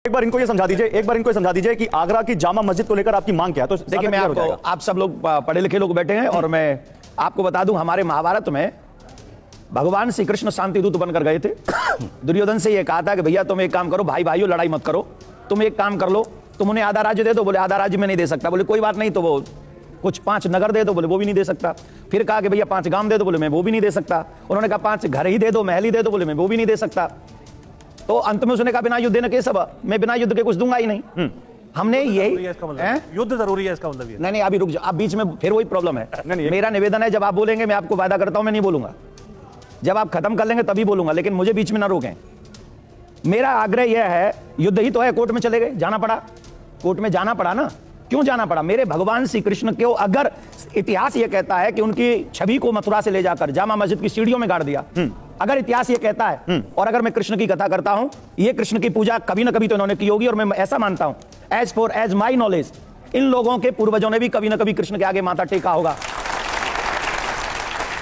एक बार इनको ये समझा दीजिए, एक बार इनको ये समझा दीजिए कि आगरा की जामा मस्जिद को लेकर आपकी मांग क्या है। तो देखिए, मैं आपको, आप सब लोग पढ़े लिखे लोग बैठे हैं और मैं आपको बता दूं, हमारे महाभारत में भगवान श्री कृष्ण शांति दूत बनकर गए थे। दुर्योधन से ये कहा था कि भैया तुम एक काम करो, भाई भाइयों लड़ाई मत करो, तुम एक काम कर लो, तुम उन्हें आधा राज्य दे दो। बोले आधा राज्य में नहीं दे सकता। बोले कोई बात नहीं, तो वो कुछ 5 नगर दे दो। बोले वो भी नहीं दे सकता। फिर कहा कि भैया 5 गांव दे दो। बोले मैं वो भी नहीं दे सकता। उन्होंने कहा 5 घर ही दे दो, महल ही दे दो। बोले मैं वो भी नहीं दे सकता। तो अंत में उसने कहा बिना युद्ध न के सब, मैं बिना युद्ध के कुछ दूंगा ही नहीं। हमने यही, युद्ध जरूरी है इसका मतलब ये। नहीं अभी रुक जाओ, आप बीच में फिर वही प्रॉब्लम है। मेरा निवेदन है, जब आप बोलेंगे मैं आपको वादा करता हूं मैं नहीं बोलूंगा, जब आप खत्म कर लेंगे तभी बोलूंगा, लेकिन मुझे बीच में ना रोकें। मेरा आग्रह यह है, युद्ध ही तो है, कोर्ट में चले गए, जाना पड़ा, कोर्ट में जाना पड़ा ना। क्यों जाना पड़ा? मेरे भगवान श्री कृष्ण को अगर इतिहास यह कहता है कि उनकी छवि को मथुरा से ले जाकर जामा मस्जिद की सीढ़ियों में गाड़ दिया, अगर इतिहास ये कहता है, और अगर मैं कृष्ण की कथा करता हूं, ये कृष्ण की पूजा कभी ना कभी तो इन्होंने की होगी, और मैं ऐसा मानता हूं, एज माई नॉलेज, इन लोगों के पूर्वजों ने भी कभी ना कभी कृष्ण के आगे माथा टेका होगा।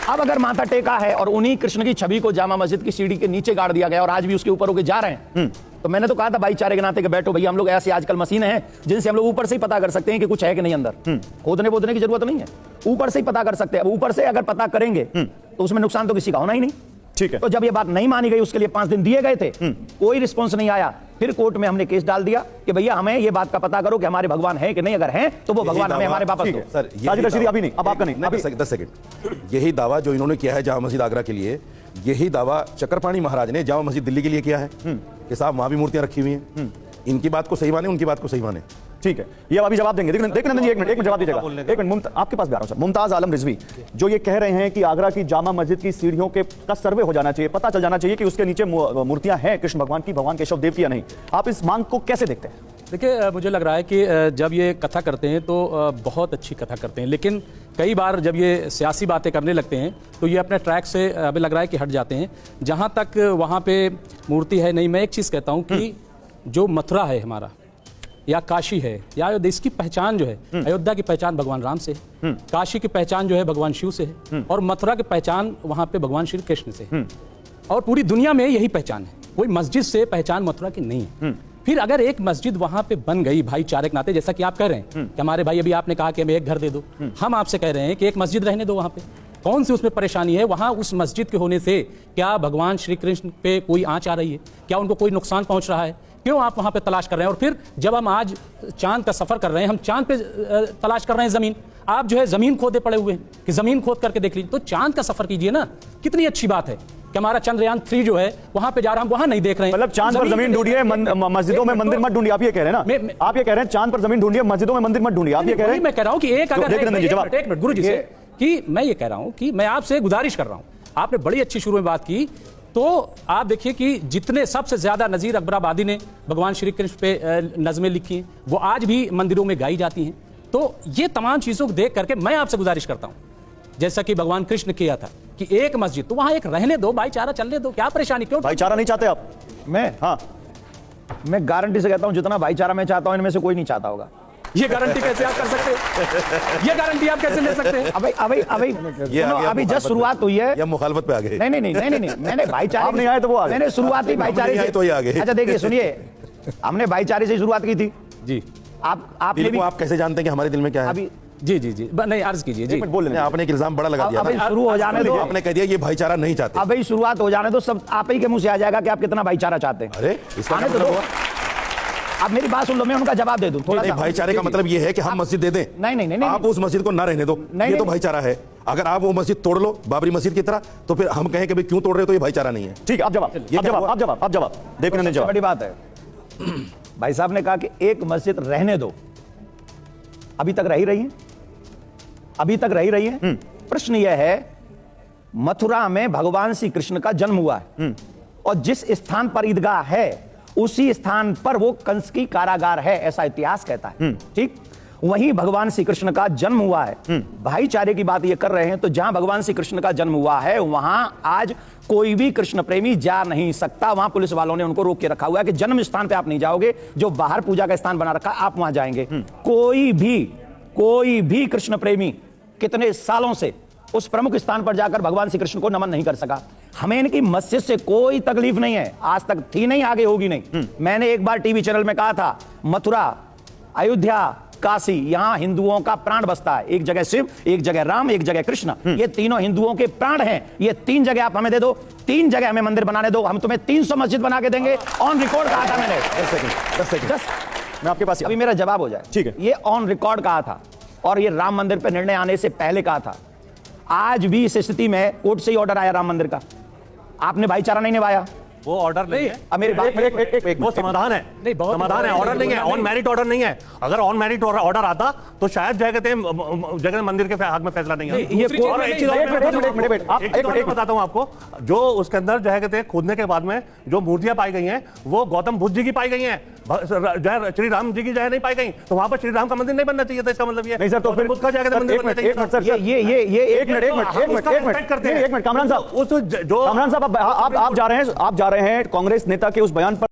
अब अगर माथा टेका है और उन्हीं कृष्ण की छवि को जामा मस्जिद की सीढ़ी के नीचे गाड़ दिया गया और आज भी उसके ऊपर होके जा रहे हैं, तो मैंने तो कहा था भाईचारे के नाते के बैठो भैया, हम लोग ऐसी आजकल मशीनें हैं जिनसे हम लोग ऊपर से ही पता कर सकते हैं कि कुछ है कि नहीं अंदर। खोदने बोदने की जरूरत नहीं है, ऊपर से ही पता कर सकते हैं। ऊपर से अगर पता करेंगे तो उसमें नुकसान तो किसी का होना ही नहीं। ठीक है। तो जब ये बात नहीं मानी गई, उसके लिए 5 दिन दिए गए थे, कोई रिस्पॉन्स नहीं आया, फिर कोर्ट में हमने केस डाल दिया कि भैया हमें ये बात का पता करो कि हमारे भगवान है कि नहीं, अगर हैं तो वो भगवान हमें हमारे वापस दो। सर साजिद रशीदी अभी नहीं, अब आपका नहीं, अभी 10 सेकंड। यही दावा जो इन्होंने किया है जामा मस्जिद आगरा के लिए, यही दावा चक्रपाणी महाराज ने जामा मस्जिद दिल्ली के लिए किया है कि साहब वहां भी मूर्तियां रखी हुई हैं। इनकी बात को सही माने, उनकी बात को सही माने। ठीक है, ये अभी जवाब देंगे। देखिए नंदन जी, एक मिनट जवाब दीजिएगा। एक मिनट, आपके पास भी आ रहा हूं सर। मुमताज आलम रिजवी जो ये कह रहे हैं कि आगरा की जामा मस्जिद की सीढ़ियों के का सर्वे हो जाना चाहिए, पता चल जाना चाहिए कि उसके नीचे मूर्तियां हैं कृष्ण भगवान की, भगवान केशव देव की या नहीं, आप इस मांग को कैसे देखते हैं? देखिए, मुझे लग रहा है कि जब ये कथा करते हैं तो बहुत अच्छी कथा करते हैं, लेकिन कई बार जब ये सियासी बातें करने लगते हैं तो ये अपने ट्रैक से हमें लग रहा है कि हट जाते हैं। जहाँ तक वहाँ पे मूर्ति है नहीं, मैं एक चीज़ कहता हूँ कि जो मथुरा है हमारा, या काशी है, या अयोध्या, इसकी पहचान जो है, अयोध्या की पहचान भगवान राम से है, काशी की पहचान जो है भगवान शिव से है, और मथुरा की पहचान वहाँ पे भगवान श्री कृष्ण से है, और पूरी दुनिया में यही पहचान है। कोई मस्जिद से पहचान मथुरा की नहीं है। फिर अगर एक मस्जिद वहां पे बन गई भाईचारे के नाते, जैसा कि आप कह रहे हैं कि हमारे भाई, अभी आपने कहा कि हमें एक घर दे दो, हम आपसे कह रहे हैं कि एक मस्जिद रहने दो वहां पे, कौन सी उसमें परेशानी है? वहां उस मस्जिद के होने से क्या भगवान श्री कृष्ण पे कोई आंच आ रही है? क्या उनको कोई नुकसान पहुंच रहा है? क्यों आप वहां पे तलाश कर रहे हैं? और फिर जब हम आज चांद का सफर कर रहे हैं, हम चांद पे तलाश कर रहे हैं जमीन, आप जो है जमीन खोदे पड़े हुए हैं कि जमीन खोद करके देख लीजिए। तो चांद का सफर कीजिए ना, कितनी अच्छी बात है कि हमारा चंद्रयान 3 जो है वहां पे जा रहा है, हम वहां नहीं देख रहे हैं। मतलब चांद पर जमीन ढूंढिए, मस्जिदों में मंदिर मत ढूंढिए, आप ये कह रहे हैं ना? आप ये कह रहे हैं चांद पर जमीन ढूंढिए, मस्जिदों में मंदिर मत ढूंढिए, आप ये कह रहे हैं? मैं कह रहा हूं कि एक अगर एक मिनट गुरु जी से, कि मैं ये कह रहा हूं कि मैं आपसे गुजारिश कर रहा हूं, आपने बड़ी अच्छी शुरू में बात की, तो आप देखिए कि जितने सबसे ज्यादा नजीर अकबराबादी ने भगवान श्री कृष्ण पे नज़में लिखी हैं, वो आज भी मंदिरों में गाई जाती हैं। तो ये तमाम चीजों को देख करके मैं आपसे गुजारिश करता हूं, जैसा कि भगवान कृष्ण किया था कि एक मस्जिद, तो वहां एक रहने दो, भाईचारा चलने दो, क्या परेशानी? क्यों भाईचारा नहीं चाहते आप? मैं गारंटी से कहता हूं जितना भाईचारा मैं चाहता हूं इनमें से कोई नहीं चाहता होगा। ये गारंटी कैसे आप कर सकते हैं? ये गारंटी आप कैसे ले सकते हैं? अभी जस्ट शुरुआत हुई है, या मुखालफत पे आ गए? नहीं, मैंने भाईचारे, आप नहीं आए तो वो आ गए। मैंने शुरुआती भाईचारे से, तो ये आ गए। अच्छा देखिए सुनिए, हमने भाईचारे से शुरुआत की थी जी। आपने भी, आप कैसे जानते हैं कि हमारे दिल में क्या है? अभी जी नहीं, अर्ज कीजिए जी। बोल लें, आपने एक इल्जाम बड़ा लगा दिया। अभी शुरू हो जाने दो, आपने कह दिया ये भाईचारा नहीं चाहते। अभी शुरुआत हो जाने दो, सब आप ही के मुंह से आ जाएगा कि आप कितना भाईचारा चाहते हैं। अरे इसका आने तो मतलब दो, आप मेरी बात सुन लो, मैं उनका जवाब दे दूं थोड़ा सा। भाईचारे का मतलब ये है कि हम मस्जिद दे दें? नहीं, आप उस मस्जिद को ना रहने दो, ये तो भाईचारा है। अगर आप वो मस्जिद तोड़ लो बाबरी मस्जिद की तरह, तो फिर हम कहें कि भाई क्यों तोड़ रहे हो, तो ये भाईचारा नहीं है। ठीक है, आप जवाब देखने जवाब। बड़ी बात है, भाई साहब ने कहा कि एक मस्जिद रहने दो, अभी तक रही रही है। प्रश्न यह है, मथुरा में भगवान श्री कृष्ण का जन्म हुआ है, और जिस स्थान पर ईदगाह है उसी स्थान पर वो कंस की कारागार है, ऐसा इतिहास कहता है। ठीक, वहीं भगवान श्री कृष्ण का जन्म हुआ है। भाईचारे की बात ये कर रहे हैं, तो जहां भगवान श्री कृष्ण का जन्म हुआ है वहां आज कोई भी कृष्ण प्रेमी जा नहीं सकता। वहां पुलिस वालों ने उनको रोक के रखा हुआ है कि जन्म स्थान पे आप नहीं जाओगे, जो बाहर पूजा का स्थान बना रखा आप वहां जाएंगे। कोई भी कृष्ण प्रेमी कितने सालों से उस प्रमुख स्थान पर जाकर भगवान श्री कृष्ण को नमन नहीं कर सका। हमें इनकी मस्जिद से कोई तकलीफ नहीं है, आज तक थी नहीं, आगे होगी नहीं। मैंने एक बार टीवी चैनल में कहा था, मथुरा, अयोध्या, काशी, यहां हिंदुओं का प्राण बसता है। एक जगह शिव, एक जगह राम, एक जगह कृष्ण, ये तीनों हिंदुओं के प्राण हैं। ये 3 जगह आप हमें दे दो, 3 जगह हमें मंदिर बनाने दो, हम तुम्हें 300 मस्जिद बना के देंगे। ऑन रिकॉर्ड कहा था मैंने। 10 सेकंड मैं आपके पास अभी मेरा जवाब हो जाए। ठीक है। ये ऑन रिकॉर्ड कहा था और ये राम मंदिर पर निर्णय आने से पहले कहा था। आज भी इस स्थिति में कोर्ट से ही ऑर्डर आया राम मंदिर का, आपने भाईचारा नहीं निभाया। वो ऑर्डर नहीं है, अब मेरी बात वो समाधान है, नहीं, बहुत समाधान है, ऑर्डर नहीं है, ऑन मेरिट ऑर्डर नहीं है। अगर ऑन मेरिट ऑर्डर आता तो शायद जगह मंदिर के हक में फैसला नहीं है। ये और एक चीज और मैं बताता हूं आपको, जो उसके अंदर जो है कहते हैं खोदने के बाद में जो मूर्तियां पाई गई हैं वो गौतम बुद्ध जी की पाई गई हैं, श्री राम जी की जगह नहीं पाई गई, तो वहां पर श्री राम का मंदिर नहीं बनना चाहिए था। इसका मतलब ये नहीं सर, तो फिर बुद्ध का जगह मंदिर बनना चाहिए। एक मिनट सर, एक मिनट कामरान साहब, आप जा रहे हैं कांग्रेस नेता के उस बयान पर